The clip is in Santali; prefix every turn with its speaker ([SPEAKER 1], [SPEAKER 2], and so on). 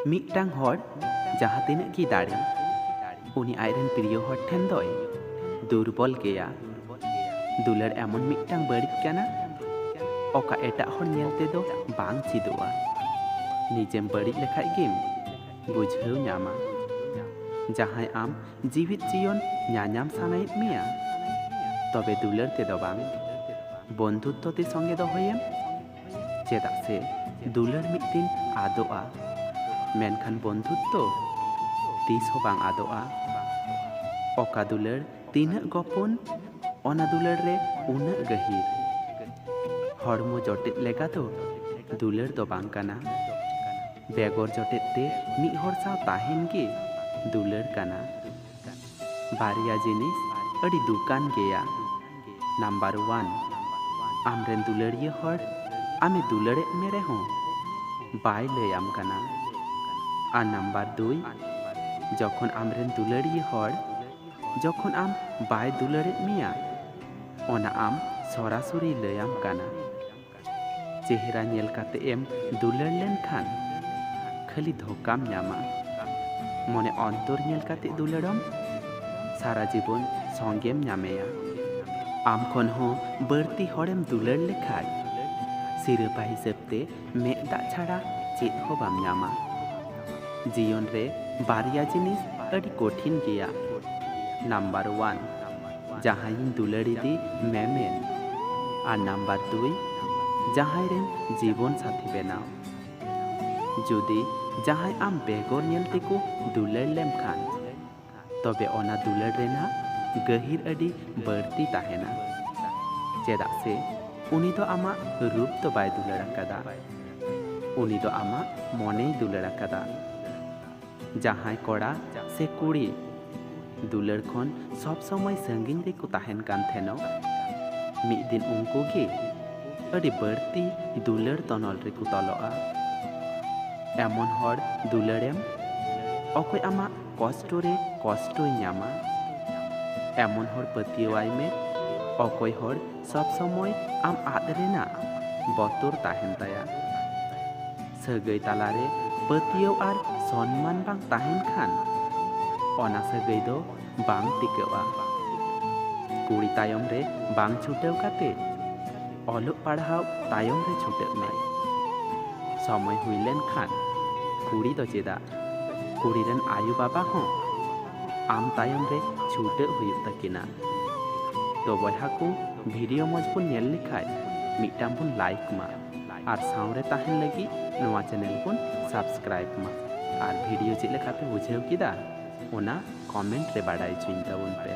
[SPEAKER 1] ᱢᱤᱫᱴᱟᱝ ᱦᱚᱲ ᱡᱟᱦᱟᱸ ᱛᱤᱱᱟᱹᱜ ᱜᱮ ᱫᱟᱲᱮ ᱩᱱᱤ ᱟᱡᱨᱮᱱ ᱯᱨᱤᱭᱚ ᱦᱚᱲ ᱴᱷᱮᱱ ᱫᱚᱭ ᱫᱩᱨᱵᱚᱞ ᱜᱮᱭᱟ। ᱫᱩᱞᱟᱹᱲ ᱮᱢᱚᱱ ᱢᱤᱫᱴᱟᱝ ᱵᱟᱹᱲᱤᱡ ᱠᱟᱱᱟ ᱚᱠᱟ ᱮᱴᱟᱜ ᱦᱚᱲ ᱧᱮᱞ ᱛᱮᱫᱚ ᱵᱟᱝ ᱪᱮᱫᱚᱜᱼᱟ। ᱱᱤᱡᱮᱢ ᱵᱟᱹᱲᱤᱡ ᱞᱮᱠᱷᱟᱡ ᱜᱮᱢ ᱵᱩᱡᱷᱟᱹᱣ ᱧᱟᱢᱟ। ᱡᱟᱦᱟᱸᱭ ᱟᱢ ᱡᱤᱣᱤᱫ ᱡᱤᱭᱚᱱ ᱧᱟᱧᱟᱢ ᱥᱟᱱᱟᱭᱮᱫ ᱢᱮᱭᱟ ᱛᱚᱵᱮ ᱫᱩᱞᱟᱹᱲ ᱛᱮᱫᱚ ᱵᱟᱝ ᱵᱚᱱᱫᱷᱩᱛᱛᱚ ᱛᱮ ᱥᱚᱸᱜᱮ ᱫᱚᱦᱚᱭᱮᱢ। ᱪᱮᱫᱟᱜ ᱥᱮ ᱫᱩᱞᱟᱹᱲ ᱢᱤᱫ ᱫᱤᱱ ᱟᱫᱚᱜᱼᱟ, ᱢᱮᱱᱠᱷᱟᱱ ᱵᱚᱱᱫᱷᱩᱛᱛᱚ ᱛᱤᱥ ᱦᱚᱸ ᱵᱟᱝ ᱟᱫᱚᱜᱼᱟ। ᱚᱠᱟ ᱫᱩᱞᱟᱹᱲ ᱛᱤᱱᱟᱹᱜ ᱜᱚᱯᱚᱱ ᱚᱱᱟ ᱫᱩᱞᱟᱹᱲ ᱨᱮ ᱩᱱᱟᱹᱜ ᱜᱟᱹᱦᱤᱨ। ᱦᱚᱲᱢᱚ ᱡᱚᱴᱮᱫ ᱞᱮᱠᱟ ᱫᱚ ᱫᱩᱞᱟᱹᱲ ᱫᱚ ᱵᱟᱝ ᱠᱟᱱᱟ। ᱵᱮᱜᱚᱨ ᱡᱚᱴᱮᱫ ᱛᱮ ᱢᱤᱫ ᱦᱚᱲ ᱥᱟᱶ ᱛᱟᱦᱮᱱ ᱜᱮ ᱫᱩᱞᱟᱹᱲ ᱠᱟᱱᱟ। ᱵᱟᱨᱭᱟ ᱡᱤᱱᱤᱥ ᱟᱹᱰᱤ ᱫᱩᱠᱟᱱ ᱜᱮᱭᱟ। ᱱᱟᱢᱵᱟᱨ 1, ᱟᱢᱨᱮᱱ ᱫᱩᱞᱟᱹᱲᱤᱭᱟᱹ ᱦᱚᱲ ᱟᱢᱮ ᱫᱩᱞᱟᱹᱲᱮᱫ ᱢᱮ ᱨᱮᱦᱚᱸ ᱵᱟᱭ ᱞᱟᱹᱭᱟᱢ ᱠᱟᱱᱟ। ᱟᱨ ᱱᱟᱢᱵᱟᱨ 2, ᱡᱚᱠᱷᱚᱱ ᱟᱢᱨᱮᱱ ᱫᱩᱞᱟᱹᱲᱤᱭᱟᱹ ᱦᱚᱲ যখন আম বাই দুলারের মিয়া অনা আম সরাসরি লয়াম কানা চেহারা নেল কাতে এম দুলার লেন খান খালি ধোকাম নামা মনে অন্তর নেল কাতে দুলারম সারা জীবন সঙ্গেম নামেয়া আম খন হো বাড়তি হড়েম দুলার লেখায় সিরোপা হিসেবতে মেদ দাগ ছাড়া চেদ হো বাম নামা জীবন রে বারিয়া জিনিস আডি কঠিন গিয়া। নাম্বার 1, জাহাইন দুলারিদি মেমেন আর নাম্বার 2, জাহাইরেন জীবন সাথী বেনাও। যদি জাহাই আম বেগর নেলতেকো দুলার লেম খান তবে অনা দুলার রেনা গহির আডি বাড়তি তাহেনা। চেদাক সে উনি তো আমা রূপ তো বাই দুলার আকাদা, উনি তো আমা মনেই দুলার আকাদা। জাহাই কড়া সে কুড়ি দুলার খন সব সময় সঙ্গিন রেকো তাহেন কান থেনো মিদ দিন উনকো গে আডি বাড়তি দুলার তনল রেকো তল'a। এমন হড় দুলারেম অকয় আমা কষ্ট রে কষ্টই নামা। এমন হড় পাতিয়াওয়াই মে অকয় হড় সব সময় আম আদ রেনা বতর তাহেন তায়া। সাগৈ তালারে পাতিয়াও আর সম্মান বাং তাহেন খান অনা সাগৈ দো বাং টিকাওয়া। কুড়ি তায়ম রে বাং ছুটাও কাতে অলোক পাড়হাও তায়ম রে ছুটাও মে। সময় হুইলেন খান কুড়ি দো চেদা কুড়ি রেন आयु बाबा हों आम तायम रे छुटाव हुयुग ताकिना। तो बयहा को भिडियो मज बन नेल लेखाय मिटाम बन लाइक मा और सावरे ताहेन लगी नवा चैनल बन सब्सक्राइब मा और भिडियो चेक लेखापे बुझाव किदा ओना कमेंट रे बाडाय चुइन ताबुन पे।